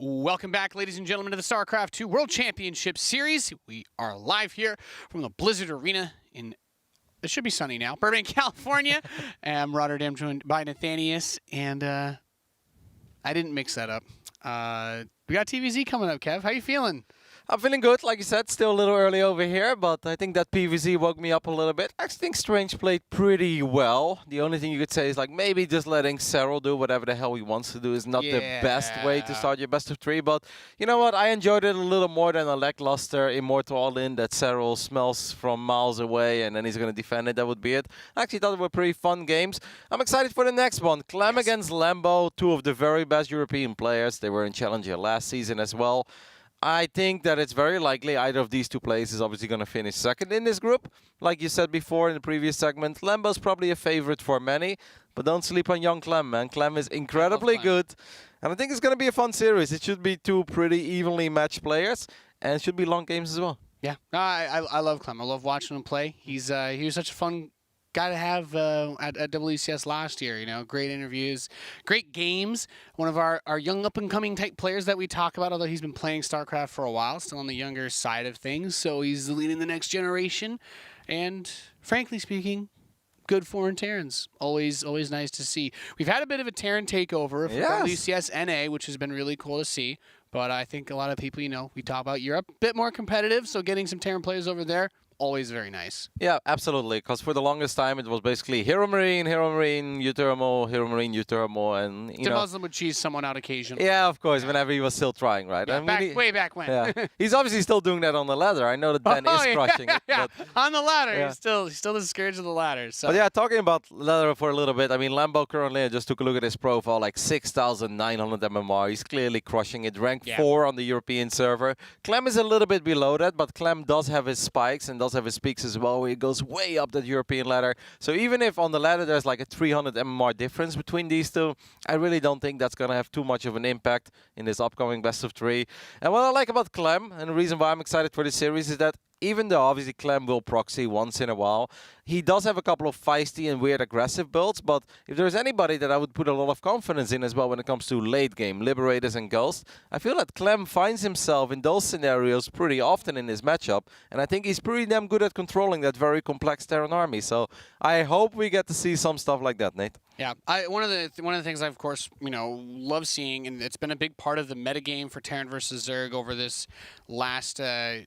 Welcome back, ladies and gentlemen, to the StarCraft 2 World Championship Series. We are live here from the Blizzard Arena in, it should be sunny now, Burbank, California. I'm Rotterdam, joined by Nathanius, and I didn't mix that up. We got TVZ coming up, Kev. How you feeling? I'm feeling good, like you said, still a little early over here, but I think that PVZ woke me up a little bit. I think Strange played pretty well. The only thing you could say is like maybe just letting Cyril do whatever the hell he wants to do is not the best way to start your best of 3, but you know what, I enjoyed it a little more than a lackluster Immortal All-In that Cyril smells from miles away and then he's going to defend it. That would be it. I actually thought they were pretty fun games. I'm excited for the next one. Clem against Lambo, two of the very best European players. They were in Challenger last season as well. I think that it's very likely either of these two players is obviously going to finish second in this group. Like you said before in the previous segment, Lambo's probably a favorite for many, but don't sleep on young Clem, man. Clem is incredibly good, and I think it's going to be a fun series. It should be two pretty evenly matched players, and it should be long games as well. Yeah, I love Clem. I love watching him play. He was such a fun guy to have at WCS last year. You know, great interviews, great games. One of our young up-and-coming type players that we talk about, although he's been playing StarCraft for a while, still on the younger side of things. So he's leading the next generation. And frankly speaking, good foreign Terrans. Always nice to see. We've had a bit of a Terran takeover for WCS NA, which has been really cool to see. But I think a lot of people, you know, we talk about Europe, a bit more competitive. So getting some Terran players over there, always very nice. Yeah, absolutely. Because for the longest time, it was basically Hero Marine, Uthermo, Hero Marine, Uthermo, and you know. Muslim would cheese someone out occasionally. Yeah, of course, whenever he was still trying, right? Yeah, I mean, way back when. Yeah. He's obviously still doing that on the ladder. I know that Ben is crushing it. Yeah, but on the ladder. He's still the scourge of the ladder. So. But yeah, talking about ladder for a little bit, I mean, Lambo currently, I just took a look at his profile, like 6,900 MMR. He's clearly crushing it. Ranked 4 on the European server. Clem is a little bit below that, but Clem does have his spikes and does have his peaks as well, where he goes way up that European ladder. So even if on the ladder there's like a 300 MMR difference between these two, I really don't think that's going to have too much of an impact in this upcoming best of 3. And what I like about Clem, and the reason why I'm excited for this series, is that even though obviously Clem will proxy once in a while, he does have a couple of feisty and weird aggressive builds, but if there's anybody that I would put a lot of confidence in as well when it comes to late game, Liberators and Ghosts, I feel that Clem finds himself in those scenarios pretty often in his matchup, and I think he's pretty damn good at controlling that very complex Terran army, so I hope we get to see some stuff like that, Nate. Yeah, one of the things I, of course, you know, love seeing, and it's been a big part of the metagame for Terran versus Zerg over this last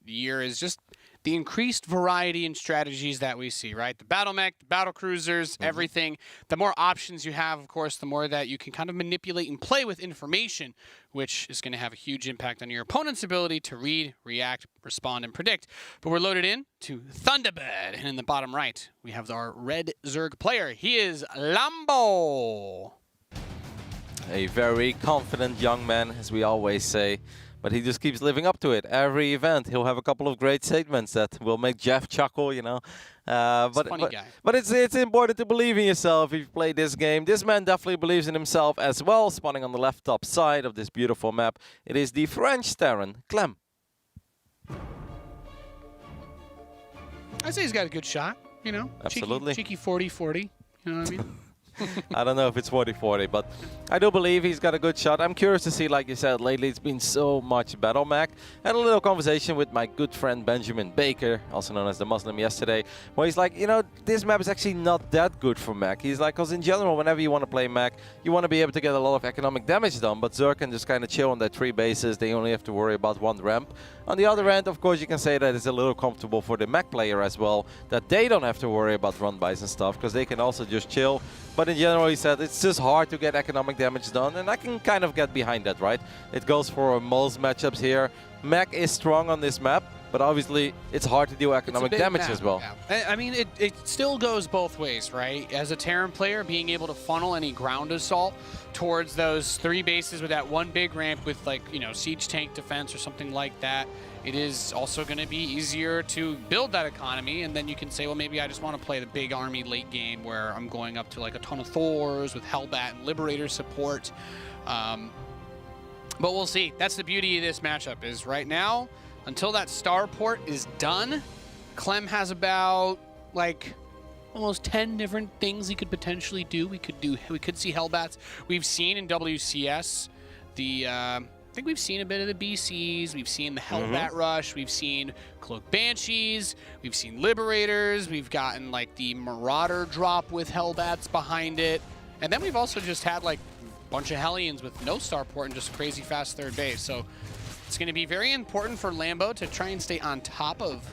year, is just the increased variety in strategies that we see, right? The battle mech, the battle cruisers, everything. The more options you have, of course, the more that you can kind of manipulate and play with information, which is going to have a huge impact on your opponent's ability to read, react, respond, and predict. But we're loaded in to Thunderbird, and in the bottom right, we have our red Zerg player. He is Lambo. A very confident young man, as we always say. But he just keeps living up to it. Every event, he'll have a couple of great statements that will make Jeff chuckle, you know. But it's important to believe in yourself if you play this game. This man definitely believes in himself as well. Spawning on the left top side of this beautiful map, it is the French Terran, Clem. I'd say he's got a good shot, you know. Absolutely. Cheeky 40-40, you know what I mean? I don't know if it's 40-40, but I do believe he's got a good shot. I'm curious to see, like you said, lately it's been so much battle mech. I had a little conversation with my good friend Benjamin Baker, also known as the Muslim, yesterday, where he's like, you know, this map is actually not that good for mech. He's like, because in general, whenever you want to play mech, you want to be able to get a lot of economic damage done, but Zerg can just kind of chill on their 3 bases. They only have to worry about 1 ramp. On the other end, of course, you can say that it's a little comfortable for the mech player as well, that they don't have to worry about run-bys and stuff, because they can also just chill. But in general, he said, it's just hard to get economic damage done, and I can kind of get behind that, right? It goes for most matchups here. Mech is strong on this map, but obviously it's hard to do economic damage as well. Yeah. I mean, it still goes both ways, right? As a Terran player, being able to funnel any ground assault towards those 3 bases with that 1 big ramp with, like, you know, siege tank defense or something like that, it is also going to be easier to build that economy, and then you can say, well, maybe I just want to play the big army late game where I'm going up to like a ton of Thors with Hellbat and Liberator support. But we'll see. That's the beauty of this matchup is right now, until that starport is done, Clem has about like almost 10 different things he could potentially do. We could see Hellbats. We've seen in WCS the I think we've seen a bit of the BCs, we've seen the Hellbat Rush, we've seen Cloak Banshees, we've seen Liberators, we've gotten like the Marauder drop with Hellbats behind it, and then we've also just had like a bunch of Hellions with no starport and just crazy fast third base. So it's going to be very important for Lambo to try and stay on top of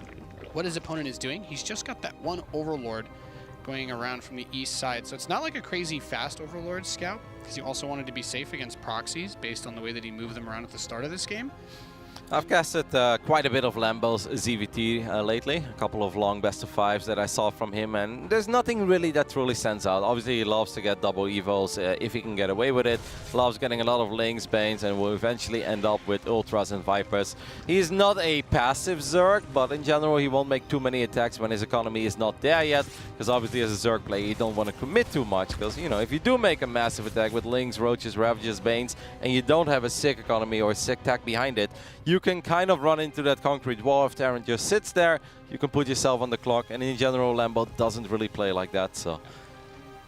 what his opponent is doing. He's just got that one Overlord going around from the east side, so it's not like a crazy fast Overlord scout, because he also wanted to be safe against proxies based on the way that he moved them around at the start of this game. I've casted quite a bit of Lambo's ZvT lately, a couple of long best of fives that I saw from him, and there's nothing really that truly stands out. Obviously he loves to get double evos if he can get away with it, loves getting a lot of Lings, Banes, and will eventually end up with Ultras and Vipers. He's not a passive Zerg, but in general he won't make too many attacks when his economy is not there yet, because obviously as a Zerg player you don't want to commit too much, because you know, if you do make a massive attack with Lings, Roaches, Ravages, Banes, and you don't have a sick economy or a sick tech behind it, you can kind of run into that concrete wall if Terran just sits there. You can put yourself on the clock, and in general Lambo doesn't really play like that. So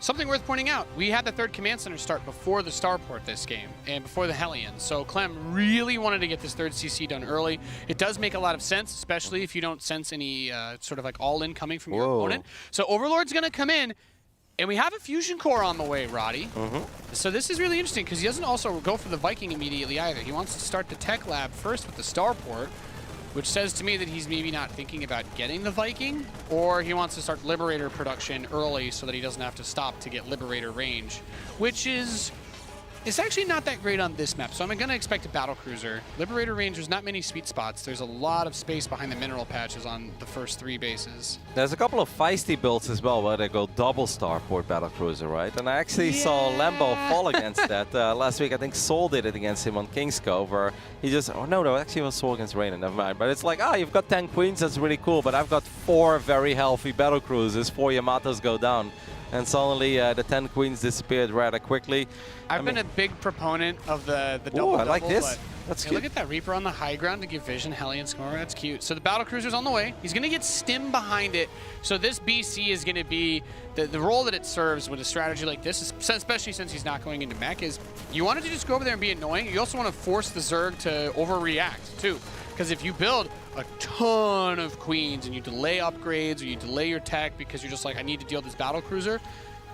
something worth pointing out, we had the third command center start before the starport this game and before the Hellions, so Clem really wanted to get this third CC done early. It does make a lot of sense, especially if you don't sense any sort of like all-in coming from your opponent. So Overlord's going to come in, and we have a fusion core on the way, Roddy. So this is really interesting because he doesn't also go for the Viking immediately either. He wants to start the tech lab first with the starport, which says to me that he's maybe not thinking about getting the Viking, or he wants to start Liberator production early so that he doesn't have to stop to get Liberator range, which is... it's actually not that great on this map, so I'm going to expect a Battlecruiser. Liberator range, there's not many sweet spots. There's a lot of space behind the mineral patches on the first 3 bases. there's a couple of feisty builds as well where they go double starport Battlecruiser, right? And I actually saw Lambo fall against that last week. I think Sol did it against him on King's Cove, where he just, oh no, actually it was Sol against Raiden, never mind. But it's like, you've got 10 queens, that's really cool, but I've got 4 very healthy Battlecruisers, 4 Yamatos go down. And suddenly the 10 queens disappeared rather quickly. I've been a big proponent of the double-double. I like this. That's cute. Look at that Reaper on the high ground to give vision, Hellion score. That's cute. So the Battlecruiser's on the way. He's going to get Stim behind it. So this BC is going to be the role that it serves with a strategy like this, especially since he's not going into mech, is you wanted to just go over there and be annoying. You also want to force the Zerg to overreact too. Because if you build a ton of queens and you delay upgrades or you delay your tech because you're just like, I need to deal with this Battlecruiser,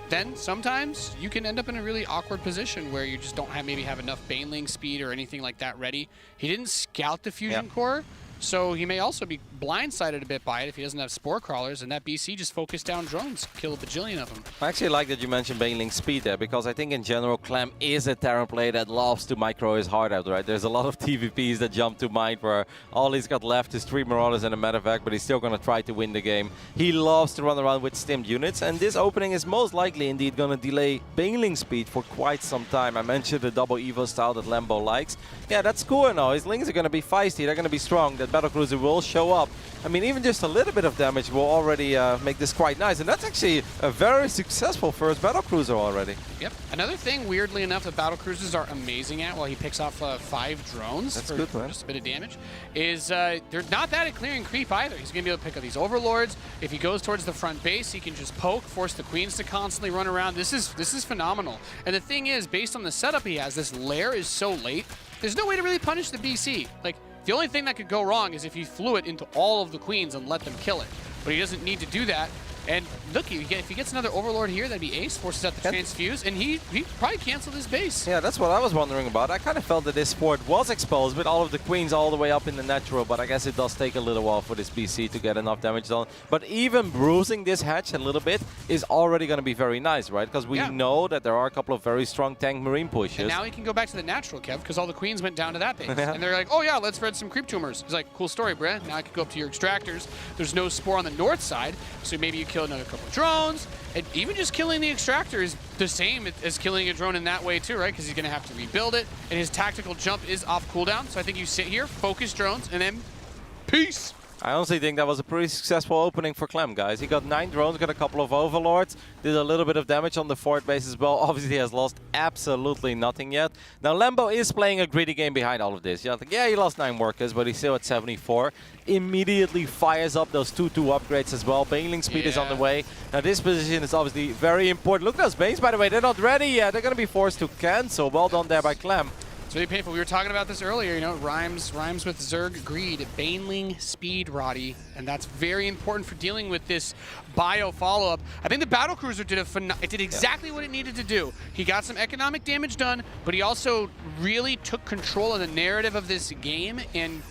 then sometimes you can end up in a really awkward position where you just don't maybe have enough Baneling speed or anything like that ready. He didn't scout the fusion core, so he may also be blindsided a bit by it if he doesn't have Spore Crawlers, and that BC just focused down drones, kill a bajillion of them. I actually like that you mentioned Baneling speed there, because I think in general Clem is a Terran player that loves to micro his heart out, right? There's a lot of TVPs that jump to mind where all he's got left is 3 Marauders and a medevac, but he's still going to try to win the game. He loves to run around with stimmed units, and this opening is most likely indeed going to delay Baneling speed for quite some time. I mentioned the double Evo style that Lambo likes. Yeah, that's cool and all. His Lings are going to be feisty, they're going to be strong, that Battlecruiser will show up. I mean, even just a little bit of damage will already make this quite nice, and that's actually a very successful first Battlecruiser already. Yep. Another thing, weirdly enough, that Battlecruisers are amazing at, while he picks off 5 drones that's for good, man. just a bit of damage, is they're not that at clearing creep either. He's going to be able to pick up these Overlords. If he goes towards the front base, he can just poke, force the queens to constantly run around. This is phenomenal. And the thing is, based on the setup he has, this lair is so late, there's no way to really punish the BC. Like, the only thing that could go wrong is if he flew it into all of the queens and let them kill it. But he doesn't need to do that. And look, if he gets another Overlord here, that'd be ace, forces out the transfuse, and he probably canceled his base. Yeah, that's what I was wondering about. I kind of felt that this fort was exposed with all of the queens all the way up in the natural, but I guess it does take a little while for this BC to get enough damage done. But even bruising this hatch a little bit is already going to be very nice, right? Because we know that there are a couple of very strong tank marine pushes. And now he can go back to the natural, Kev, because all the queens went down to that base. And they're like, oh yeah, let's spread some creep tumors. He's like, cool story, bruh. Now I can go up to your extractors. There's no spore on the north side, so maybe you kill another couple of drones. And even just killing the extractor is the same as killing a drone in that way too, right? Because he's going to have to rebuild it, and his tactical jump is off cooldown. So I think you sit here, focus drones, and then peace. I honestly think that was a pretty successful opening for Clem, guys. He got 9 drones, got a couple of Overlords, did a little bit of damage on the fort base as well. Obviously, he has lost absolutely nothing yet. Now, Lambo is playing a greedy game behind all of this. Yeah, he lost 9 workers, but he's still at 74. Immediately fires up those 2-2 upgrades as well. Baneling speed is on the way. Now, this position is obviously very important. Look at those Banes, by the way. They're not ready yet. They're going to be forced to cancel. Well done there by Clem. It's really painful. We were talking about this earlier, you know, rhymes with Zerg Greed, Baneling Speed, Roddy, and that's very important for dealing with this bio follow-up. I think the Battlecruiser did exactly what it needed to do. He got some economic damage done, but he also really took control of the narrative of this game, and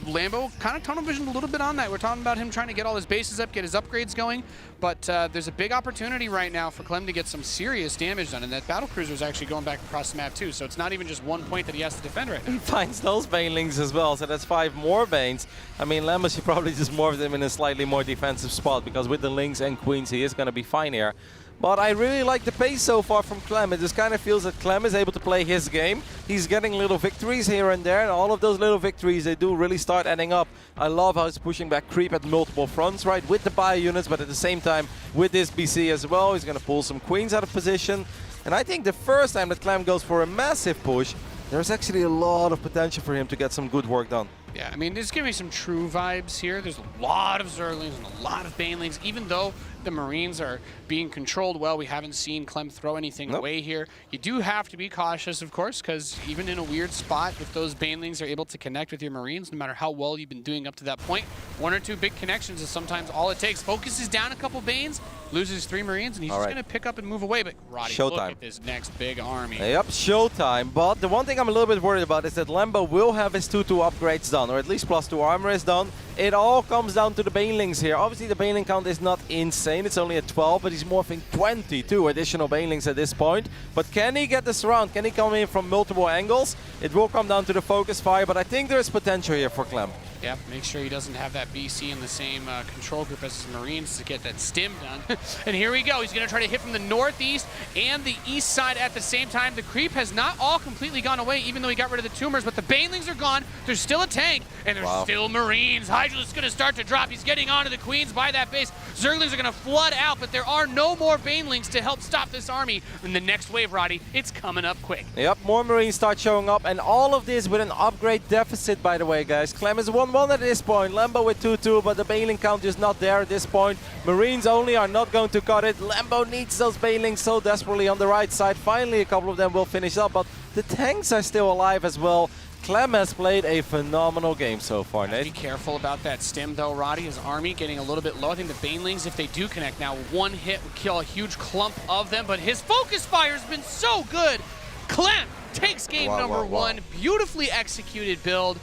Lambo kind of tunnel visioned a little bit on that. We're talking about him trying to get all his bases up, get his upgrades going, but there's a big opportunity right now for Clem to get some serious damage done, and that Battlecruiser is actually going back across the map too, so it's not even just 1 point that he has to defend right now. He finds those Banelings as well, so that's 5 more Banes. I mean, Lambo should probably just morph them in a slightly more defensive spot, because with the Lings and Queens, he is going to be fine here. But I really like the pace so far from Clem. It just kind of feels that Clem is able to play his game. He's getting little victories here and there, and all of those little victories, they do really start adding up. I love how he's pushing back creep at multiple fronts, right, with the bio units, but at the same time, with this BC as well, he's going to pull some Queens out of position. And I think the first time that Clem goes for a massive push, there's actually a lot of potential for him to get some good work done. Yeah, I mean, this is giving me some true vibes here. There's a lot of Zerglings and a lot of Banelings. Even though the Marines are being controlled well, we haven't seen Clem throw anything away here. You do have to be cautious, of course, because even in a weird spot, if those Banelings are able to connect with your Marines, no matter how well you've been doing up to that point, 1 or 2 big connections is sometimes all it takes. Focuses down a couple Banes, loses 3 Marines, and he's just going to pick up and move away. But Roddy, look at this next big army. Yep, showtime. But the one thing I'm a little bit worried about is that Lambo will have his 2-2 upgrades done, or at least +2 armor is done. It all comes down to the Banelings here. Obviously, the Baneling count is not insane. It's only at 12, but he's morphing 22 additional Banelings at this point. But can he get this round? Can he come in from multiple angles? It will come down to the focus fire, but I think there is potential here for Clem. Yep, make sure he doesn't have that BC in the same control group as his Marines to get that stim done. And here we go. He's going to try to hit from the northeast and the east side at the same time. The creep has not all completely gone away, even though he got rid of the tumors, but the Banelings are gone. There's still a tank, and there's still Marines. Hydra's going to start to drop. He's getting onto the Queens by that base. Zerglings are going to flood out, but there are no more Banelings to help stop this army. In the next wave, Roddy, it's coming up quick. Yep, more Marines start showing up, and all of this with an upgrade deficit, by the way, guys. Clem is 1-1 at this point. Lambo with 2-2, but the Baneling count is not there at this point. Marines only are not going to cut it. Lambo needs those Banelings so desperately on the right side. Finally, a couple of them will finish up, but the tanks are still alive as well. Clem has played a phenomenal game so far, Nate. Be careful about that stim, though, Roddy. His army getting a little bit low. I think the Banelings, if they do connect now, 1 hit would kill a huge clump of them, but his focus fire's been so good. Clem takes game number 1. Beautifully executed build.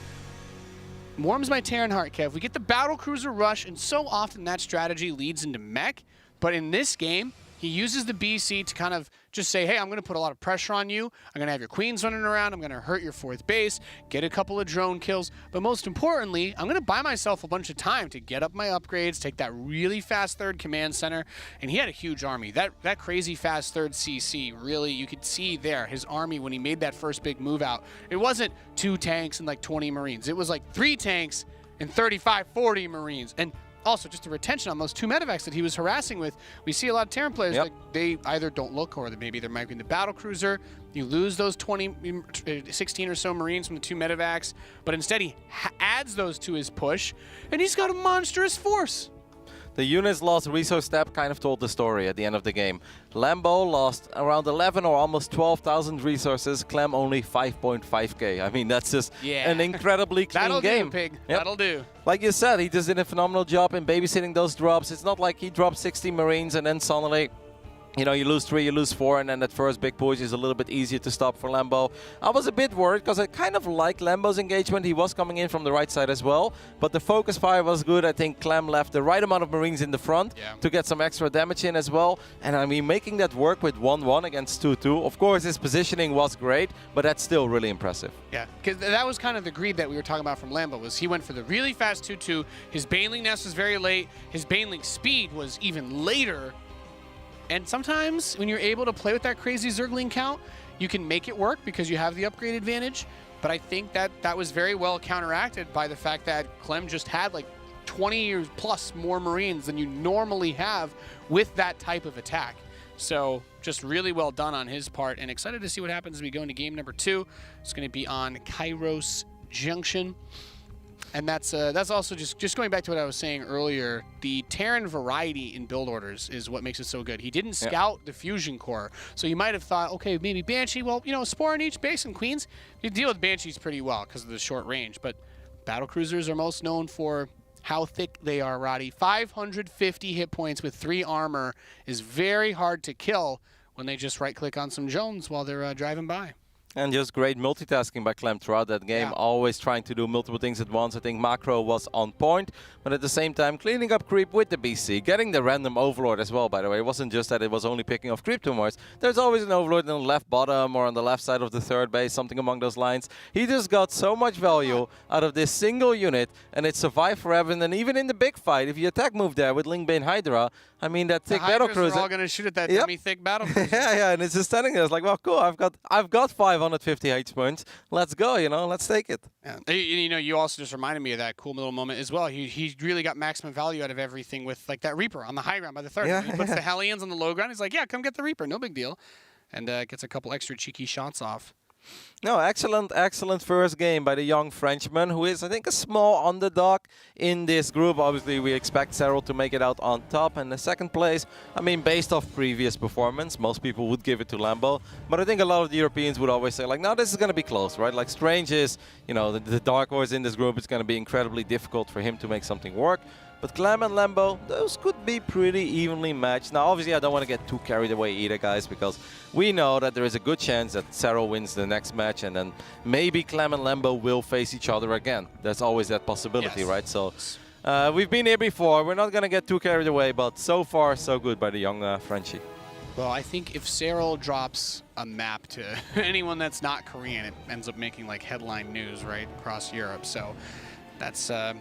Warms my Terran heart, Kev. We get the Battlecruiser rush, and so often that strategy leads into mech, but in this game, he uses the BC to kind of just say, hey, I'm going to put a lot of pressure on you. I'm going to have your Queens running around. I'm going to hurt your 4th base, get a couple of drone kills. But most importantly, I'm going to buy myself a bunch of time to get up my upgrades, take that really fast 3rd command center. And he had a huge army. That crazy fast 3rd CC, really, you could see there, his army, when he made that first big move out, it wasn't 2 tanks and like 20 Marines. It was like 3 tanks and 35, 40 Marines. And also, just the retention on those 2 medevacs that he was harassing with. We see a lot of Terran players, like, they either don't look or maybe they're micing the Battlecruiser. You lose those 16 or so Marines from the 2 medevacs, but instead he adds those to his push, and he's got a monstrous force. The units lost resource step kind of told the story at the end of the game. Lambo lost around 11 or almost 12,000 resources. Clem only 5.5k. I mean, that's just an incredibly clean That'll game. Do, Pig. Yep. That'll do. Like you said, he just did a phenomenal job in babysitting those drops. It's not like he dropped 60 Marines and then suddenly, you know, you lose 3, you lose 4, and then that first big push is a little bit easier to stop for Lambo. I was a bit worried because I kind of like Lambo's engagement. He was coming in from the right side as well, but the focus fire was good. I think Clem left the right amount of Marines in the front to get some extra damage in as well. And I mean, making that work with 1-1 against 2-2. Of course, his positioning was great, but that's still really impressive. Yeah, because that was kind of the greed that we were talking about from Lambo, was he went for the really fast 2-2. His Baneling nest was very late. His Baneling speed was even later. And sometimes when you're able to play with that crazy Zergling count, you can make it work because you have the upgrade advantage. But I think that was very well counteracted by the fact that Clem just had like 20 or plus more Marines than you normally have with that type of attack. So just really well done on his part, and excited to see what happens as we go into game number 2. It's going to be on Kairos Junction. And that's also just going back to what I was saying earlier. The Terran variety in build orders is what makes it so good. He didn't scout the fusion core, so you might have thought, okay, maybe Banshee. Well, you know, Spore in each base and Queens, you deal with Banshees pretty well because of the short range. But Battlecruisers are most known for how thick they are, Roddy. 550 hit points with 3 armor is very hard to kill when they just right-click on some Jones while they're driving by. And just great multitasking by Clem throughout that game, always trying to do multiple things at once. I think macro was on point, but at the same time cleaning up creep with the BC, getting the random overlord as well, by the way. It wasn't just that it was only picking off creep tumors. There's always an overlord on the left bottom or on the left side of the third base, something along those lines. He just got so much value out of this single unit, and it survived forever. And then even in the big fight, if you attack move there with Lingbane Hydra, I mean, that thick Battlecruiser. They're all going to shoot at that dummy thick Battlecruiser. yeah, and it's just standing there. It's like, well, cool. I've got 550 H points. Let's go. You know, let's take it. Yeah. You know, you also just reminded me of that cool little moment as well. He really got maximum value out of everything with like that Reaper on the high ground by the third. Yeah, he puts the Hellions on the low ground. He's like, yeah, come get the Reaper. No big deal. And gets a couple extra cheeky shots off. No, excellent first game by the young Frenchman, who is, I think, a small underdog in this group. Obviously, we expect Cyril to make it out on top. And the second place, I mean, based off previous performance, most people would give it to Lambo. But I think a lot of the Europeans would always say, like, no, this is going to be close, right? Like, Strange is, you know, the dark horse in this group. It's going to be incredibly difficult for him to make something work. But Clem and Lambo, those could be pretty evenly matched. Now, obviously, I don't want to get too carried away either, guys, because we know that there is a good chance that Cyril wins the next match, and then maybe Clem and Lambo will face each other again. There's always that possibility, right? So we've been here before. We're not going to get too carried away, but so far, so good by the young Frenchie. Well, I think if Cyril drops a map to anyone that's not Korean, it ends up making, like, headline news, right, across Europe. So that's a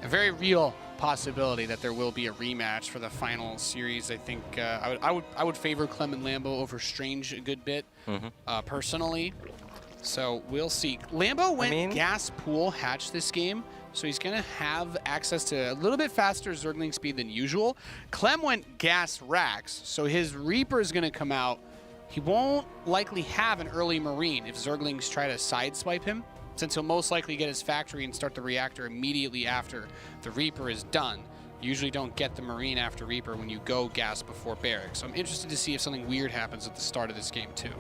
very real possibility that there will be a rematch for the final series. I think I would favor Clem and Lambo over Strange a good bit, personally. So we'll see. Lambo went gas pool hatch this game, so he's gonna have access to a little bit faster Zergling speed than usual. Clem went gas racks, so his Reaper is gonna come out. He won't likely have an early Marine if Zerglings try to sideswipe him, since he'll most likely get his factory and start the reactor immediately after the Reaper is done. You usually don't get the Marine after Reaper when you go gas before barracks. So I'm interested to see if something weird happens at the start of this game too.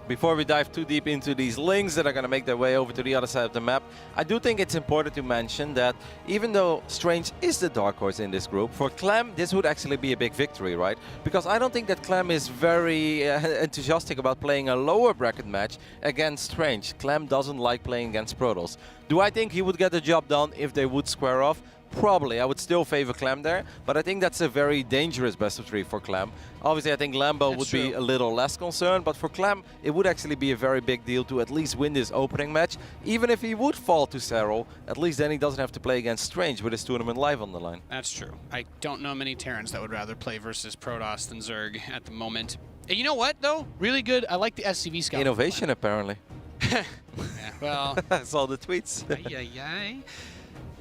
Before we dive too deep into these links that are going to make their way over to the other side of the map, I do think it's important to mention that even though Strange is the dark horse in this group, for Clem this would actually be a big victory, right? Because I don't think that Clem is very enthusiastic about playing a lower bracket match against Strange. Clem doesn't like playing against Protoss. Do I think he would get the job done if they would square off? Probably. I would still favor Clem there, but I think that's a very dangerous best of 3 for Clem. Obviously, I think Lambo would be a little less concerned, but for Clem, it would actually be a very big deal to at least win this opening match. Even if he would fall to Cyril, at least then he doesn't have to play against Strange with his tournament live on the line. That's true. I don't know many Terrans that would rather play versus Protoss than Zerg at the moment. And you know what, though? Really good. I like the SCV scout. Innovation, apparently. Yeah, well. I saw the tweets.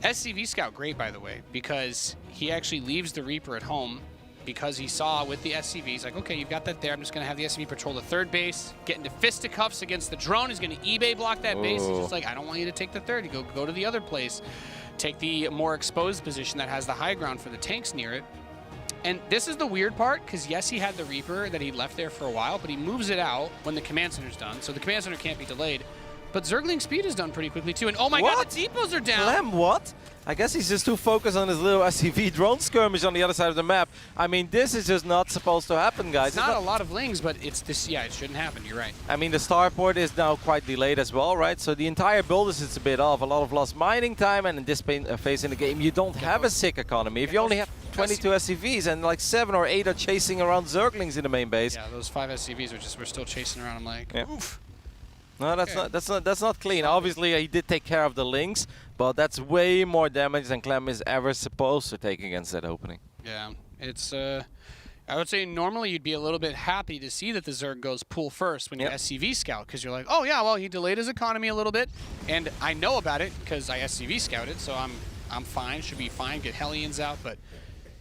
SCV Scout, great, by the way, because he actually leaves the Reaper at home because he saw with the SCV, he's like, okay, you've got that there. I'm just going to have the SCV patrol the third base, get into fisticuffs against the drone. He's going to eBay block that base. He's just like, I don't want you to take the third. You go to the other place. Take the more exposed position that has the high ground for the tanks near it. And this is the weird part, because yes, he had the Reaper that he left there for a while, but he moves it out when the command center's done, so the command center can't be delayed. But Zergling speed is done pretty quickly too, and oh my god, the depots are down! Clem, what? I guess he's just too focused on his little SCV drone skirmish on the other side of the map. I mean, this is just not supposed to happen, guys. It's not a lot of lings, but it's this. Yeah, it shouldn't happen. You're right. I mean, the starport is now quite delayed as well, right? So the entire build is a bit off. A lot of lost mining time, and in this phase in the game, you don't have a sick economy. If you only have 22 SCVs and like 7 or 8 are chasing around Zerglings in the main base. Yeah, those 5 SCVs we're still chasing around. I'm like, oof. No, that's not clean. Obviously, he did take care of the links, but that's way more damage than Clem is ever supposed to take against that opening. Yeah, it's. I would say normally you'd be a little bit happy to see that the Zerg goes pool first when you SCV scout, because you're like, oh yeah, well he delayed his economy a little bit, and I know about it because I SCV scouted, so I'm fine, should be fine. Get Hellions out, but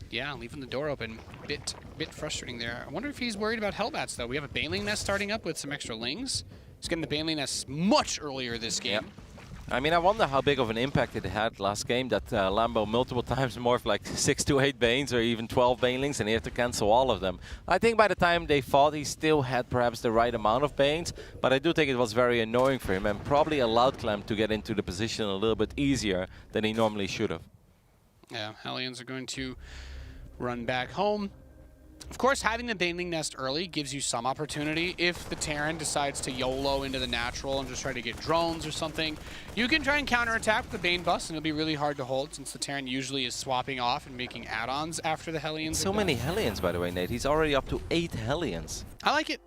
yeah, leaving the door open, bit frustrating there. I wonder if he's worried about Hellbats though. We have a Baneling Nest starting up with some extra lings. He's getting the Baneling Nest much earlier this game. I mean, I wonder how big of an impact it had last game that Lambo multiple times morphed like 6 to 8 Banes or even 12 Banelings, and he had to cancel all of them. I think by the time they fought, he still had perhaps the right amount of Banes, but I do think it was very annoying for him and probably allowed Clem to get into the position a little bit easier than he normally should have. Yeah, Hellions are going to run back home. Of course, having the Baneling nest early gives you some opportunity. If the Terran decides to YOLO into the natural and just try to get drones or something, you can try and counterattack with the Bane bust, and it'll be really hard to hold since the Terran usually is swapping off and making add-ons after the Hellions. So many Hellions, by the way, Nate. He's already up to 8 Hellions. I like it.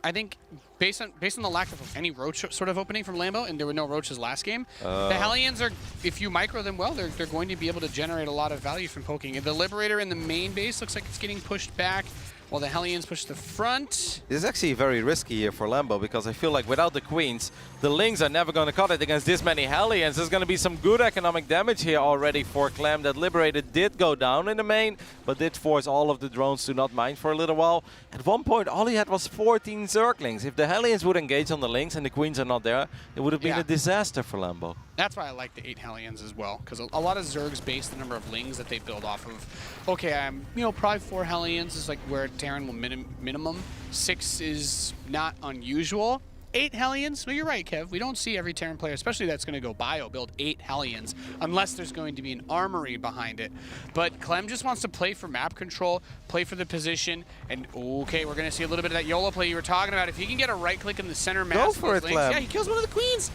I think based on the lack of any roach sort of opening from Lambo, and there were no roaches last game, the Hellions are, if you micro them well, they're going to be able to generate a lot of value from poking. And the Liberator in the main base looks like it's getting pushed back, while the Hellions push the front. This is actually very risky here for Lambo because I feel like without the Queens, the Lings are never going to cut it against this many Hellions. There's going to be some good economic damage here already for Clem. That Liberator did go down in the main, but did force all of the drones to not mine for a little while. At one point, all he had was 14 Zerglings. If the Hellions would engage on the Lings and the Queens are not there, it would have been a disaster for Lambo. That's why I like the 8 Hellions as well, because a lot of Zergs base the number of Lings that they build off of. Okay, probably 4 Hellions is like where Terran will minimum. 6 is not unusual. 8 Hellions? No, you're right, Kev. We don't see every Terran player, especially that's going to go bio, build 8 Hellions, unless there's going to be an armory behind it. But Clem just wants to play for map control, play for the position, and okay, we're going to see a little bit of that YOLO play you were talking about. If he can get a right click in the center mass, go for it, Clem. Yeah, he kills one of the Queens.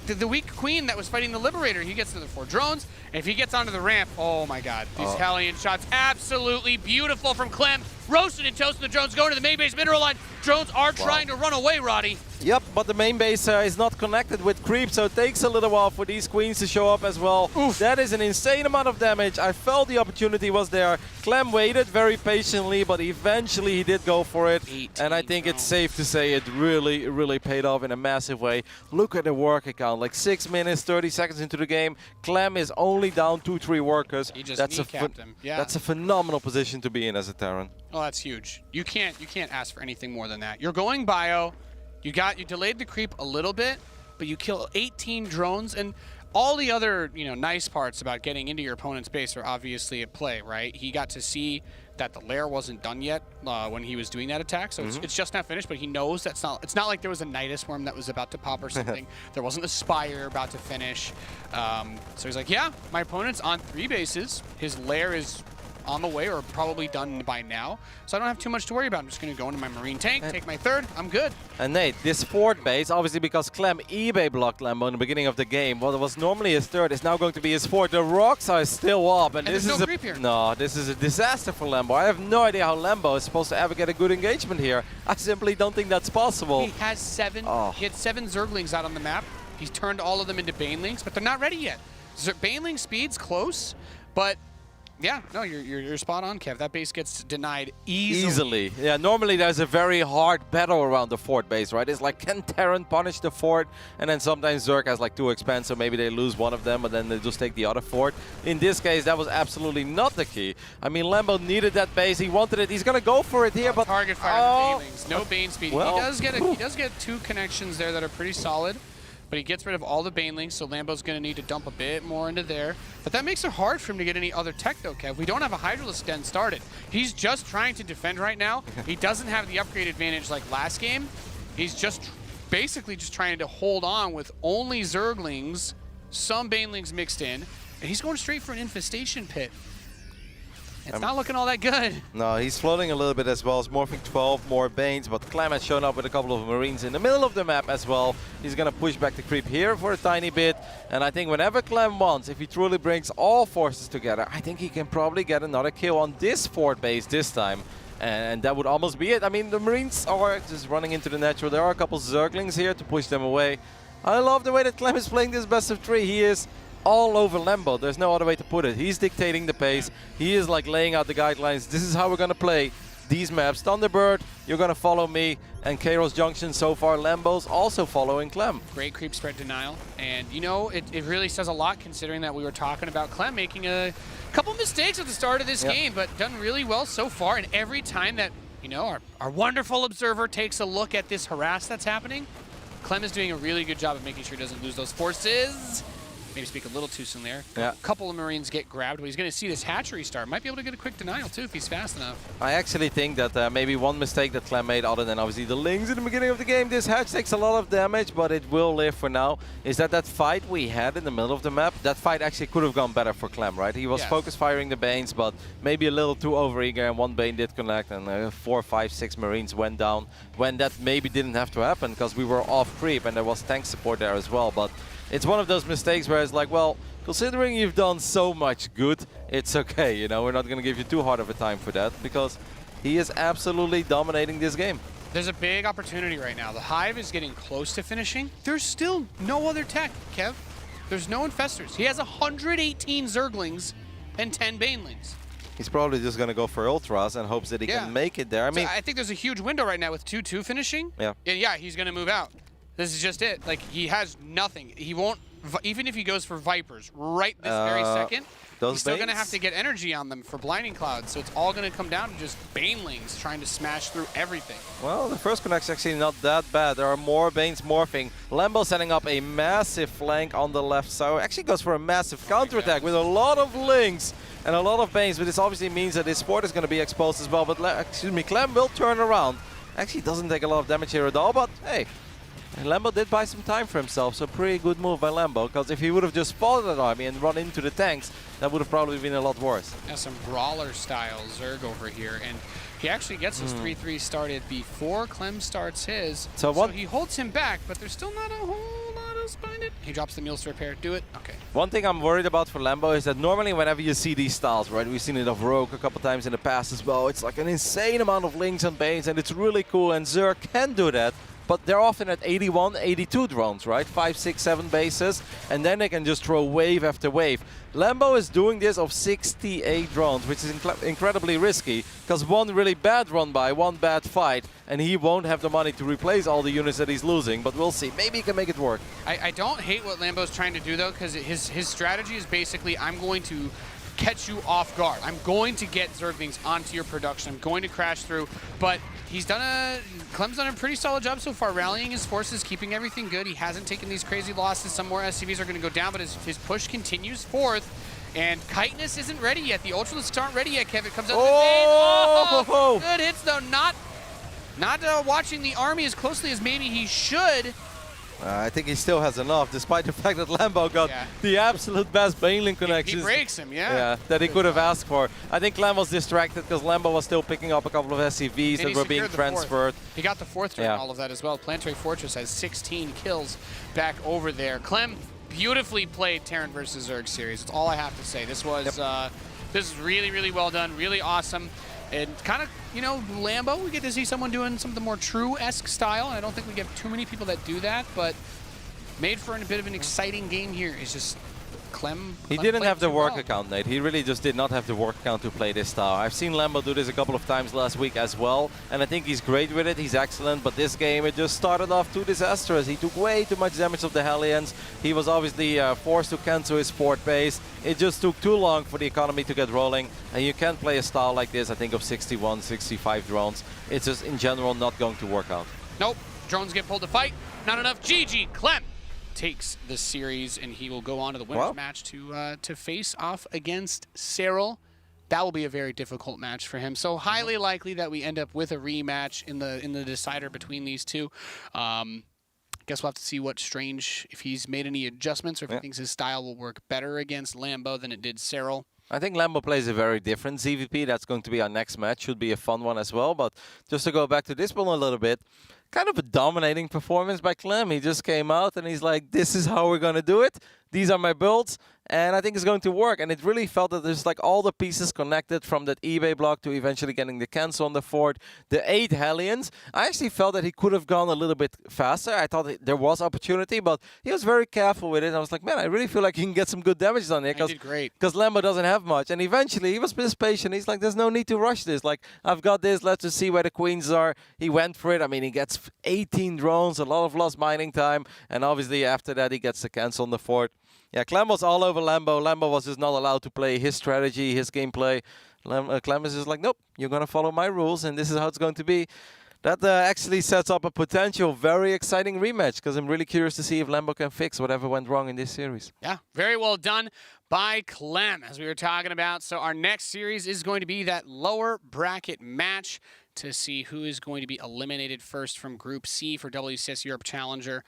The weak Queen that was fighting the Liberator, he gets another 4 drones. And if he gets onto the ramp, oh my god, these Hellion shots, absolutely beautiful from Clem. Roasted and toasted the drones, going to the main base mineral line. Drones are trying to run away, Roddy. Yep, but the main base is not connected with creep, so it takes a little while for these Queens to show up as well. Oof. That is an insane amount of damage. I felt the opportunity was there. Clem waited very patiently, but eventually he did go for it. And I think it's safe to say it really, really paid off in a massive way. Look at the work account, like 6 minutes, 30 seconds into the game. Clem is only down 2-3 workers. He just kneecapped him. Yeah. That's a phenomenal position to be in as a Terran. Oh, that's huge. You can't ask for anything more than that. You're going bio. You delayed the creep a little bit, but you kill 18 drones, and all the other nice parts about getting into your opponent's base are obviously at play, right? He got to see that the lair wasn't done yet when he was doing that attack, so it's just not finished. But he knows it's not like there was a Nidus worm that was about to pop or something. There wasn't a Spire about to finish. So he's like, yeah, my opponent's on 3 bases. His lair is on the way or probably done by now, so I don't have too much to worry about. I'm just going to go into my Marine tank, take my 3rd, I'm good. And Nate, this 4th base, obviously because Clem eBay blocked Lambo in the beginning of the game, what was normally his 3rd is now going to be his 4th. The rocks are still up, and this is no creep here. No, this is a disaster for Lambo. I have no idea how Lambo is supposed to ever get a good engagement here. I simply don't think that's possible. He has 7. He had 7 Zerglings out on the map. He's turned all of them into Banelings, but they're not ready yet. Baneling speed's close, but yeah, no, you're spot on, Kev. That base gets denied easily. Yeah, normally there's a very hard battle around the 4th base, right? It's like, can Terran punish the 4th? And then sometimes Zerg has like 2 expands, so maybe they lose one of them, but then they just take the other 4th. In this case, that was absolutely not the key. I mean, Lambo needed that base. He wanted it. He's going to go for it here, but target fire Banelings. No Bane speed. Well, he does get 2 connections there that are pretty solid. But he gets rid of all the Banelings, so Lambo's going to need to dump a bit more into there. But that makes it hard for him to get any other tech, though, Kev. We don't have a Hydralisk Den started. He's just trying to defend right now. He doesn't have the upgrade advantage like last game. He's just basically just trying to hold on with only Zerglings, some Banelings mixed in, and he's going straight for an Infestation Pit. It's not looking all that good. No, he's floating a little bit as well. He's morphing 12 more Banes, but Clem has shown up with a couple of Marines in the middle of the map as well. He's going to push back the creep here for a tiny bit. And I think whenever Clem wants, if he truly brings all forces together, I think he can probably get another kill on this 4th base this time. And that would almost be it. I mean, the Marines are just running into the natural. There are a couple Zerglings here to push them away. I love the way that Clem is playing this best of 3. He is all over Lambo. There's no other way to put it. He's dictating the pace. He is like laying out the guidelines. This is how we're going to play these maps. Thunderbird, you're going to follow me. And Kairos Junction, so far, Lambo's also following Clem. Great creep spread denial. And, it really says a lot considering that we were talking about Clem making a couple mistakes at the start of this game, but done really well so far. And every time that, our wonderful observer takes a look at this harass that's happening, Clem is doing a really good job of making sure he doesn't lose those forces. Maybe speak a little too soon there. Yeah. A couple of Marines get grabbed, but he's going to see this hatchery start. Might be able to get a quick denial, too, if he's fast enough. I actually think that maybe one mistake that Clem made, other than obviously the lings in the beginning of the game, this hatch takes a lot of damage, but it will live for now, is that fight we had in the middle of the map, that fight actually could have gone better for Clem, right? He was focus firing the Banes, but maybe a little too overeager, and one Bane did connect, and 4, 5, 6 Marines went down, when that maybe didn't have to happen, because we were off creep, and there was tank support there as well. But it's one of those mistakes where it's like, well, considering you've done so much good, it's okay, you know, we're not going to give you too hard of a time for that, because he is absolutely dominating this game. There's a big opportunity right now. The Hive is getting close to finishing. There's still no other tech, Kev. There's no infestors. He has 118 Zerglings and 10 Banelings. He's probably just going to go for Ultras and hopes that he can make it there. I mean, I think there's a huge window right now with 2-2 finishing. Yeah. Yeah, he's going to move out. This is just it. Like, he has nothing. He won't, even if he goes for Vipers right this very second, he's still going to have to get energy on them for Blinding Clouds. So it's all going to come down to just Banelings trying to smash through everything. Well, the first connect's actually not that bad. There are more Banes morphing. Lambo setting up a massive flank on the left side. Actually goes for a massive counterattack with a lot of links and a lot of Banes. But this obviously means that his support is going to be exposed as well. But Clem will turn around. Actually doesn't take a lot of damage here at all, but hey. Lambo did buy some time for himself, so pretty good move by Lambo, because if he would have just followed that army and run into the tanks, that would have probably been a lot worse. Yeah, some Brawler-style Zerg over here, and he actually gets his 3-3 started before Clem starts his. So he holds him back, but there's still not a whole lot else behind it. He drops the mules to repair. Do it? Okay. One thing I'm worried about for Lambo is that normally whenever you see these styles, right, we've seen it of Rogue a couple times in the past as well, it's like an insane amount of links and Banes, and it's really cool, and Zerg can do that. But they're often at 81, 82 drones, right? 5, 6, 7 bases, and then they can just throw wave after wave. Lambo is doing this of 68 drones, which is incredibly risky, because one really bad run by, one bad fight, and he won't have the money to replace all the units that he's losing, but we'll see. Maybe he can make it work. I don't hate what Lambo's trying to do, though, because his strategy is basically, I'm going to catch you off guard. I'm going to get Zerglings onto your production. I'm going to crash through, but Clem's done a pretty solid job so far, rallying his forces, keeping everything good. He hasn't taken these crazy losses. Some more SCVs are going to go down, but his push continues forth. And Chitinous isn't ready yet. The Ultralisks aren't ready yet, Kevin. Comes out of the base. Good hits, though. Not watching the army as closely as maybe he should. I think he still has enough, despite the fact that Lambo got the absolute best Baneling connections. He breaks him, yeah. That he could have asked for. I think Clem was distracted because Lambo was still picking up a couple of SCVs that were being transferred. He got the fourth during all of that as well. Planetary Fortress has 16 kills back over there. Clem beautifully played Terran versus Zerg series. That's all I have to say. This was this is really, really well done, really awesome. And kind of, you know, Lambo, we get to see someone doing some of the more true-esque style. I don't think we get too many people that do that, but made for a bit of an exciting game here. It's just Clem. He didn't have the work account, Nate. He really just did not have the work account to play this style. I've seen Lambo do this a couple of times last week as well, and I think he's great with it. He's excellent, but this game, it just started off too disastrous. He took way too much damage of the Hellions. He was obviously forced to cancel his port base. It just took too long for the economy to get rolling, and you can't play a style like this, I think, of 61, 65 drones. It's just, in general, not going to work out. Nope. Drones get pulled to fight. Not enough. GG. Clem takes the series, and he will go on to the winner's match to face off against Cyril. That will be a very difficult match for him. So highly likely that we end up with a rematch in the decider between these two. Guess we'll have to see what Strange, if he's made any adjustments or if he thinks his style will work better against Lambo than it did Cyril. I think Lambo plays a very different ZvP. That's going to be our next match. Should be a fun one as well. But just to go back to this one a little bit, kind of a dominating performance by Clem. He just came out and he's like, this is how we're going to do it. These are my builds. And I think it's going to work. And it really felt that there's like all the pieces connected from that eBay block to eventually getting the cancel on the fort, the 8 Hellions. I actually felt that he could have gone a little bit faster. I thought there was opportunity, but he was very careful with it. I was like, man, I really feel like he can get some good damage on here. He did great. Because Lambo doesn't have much. And eventually he was just patient. He's like, there's no need to rush this. Like, I've got this. Let's just see where the queens are. He went for it. I mean, he gets 18 drones, a lot of lost mining time. And obviously after that, he gets the cancel on the fort. Yeah, Clem was all over Lambo. Lambo was just not allowed to play his strategy, his gameplay. Clem is just like, nope, you're going to follow my rules, and this is how it's going to be. That actually sets up a potential very exciting rematch, because I'm really curious to see if Lambo can fix whatever went wrong in this series. Yeah, very well done by Clem, as we were talking about. So our next series is going to be that lower bracket match to see who is going to be eliminated first from Group C for WCS Europe Challenger.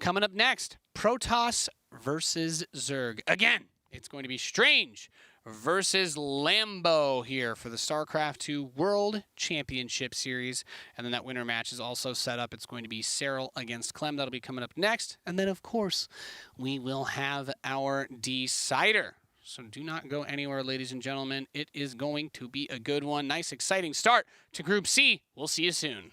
Coming up next, Protoss versus Zerg. Again, it's going to be Strange versus Lambo here for the StarCraft 2 World Championship Series. And then that winner match is also set up. It's going to be Cyril against Clem. That'll be coming up next. And then, of course, we will have our decider. So do not go anywhere, ladies and gentlemen. It is going to be a good one. Nice, exciting start to Group C. We'll see you soon.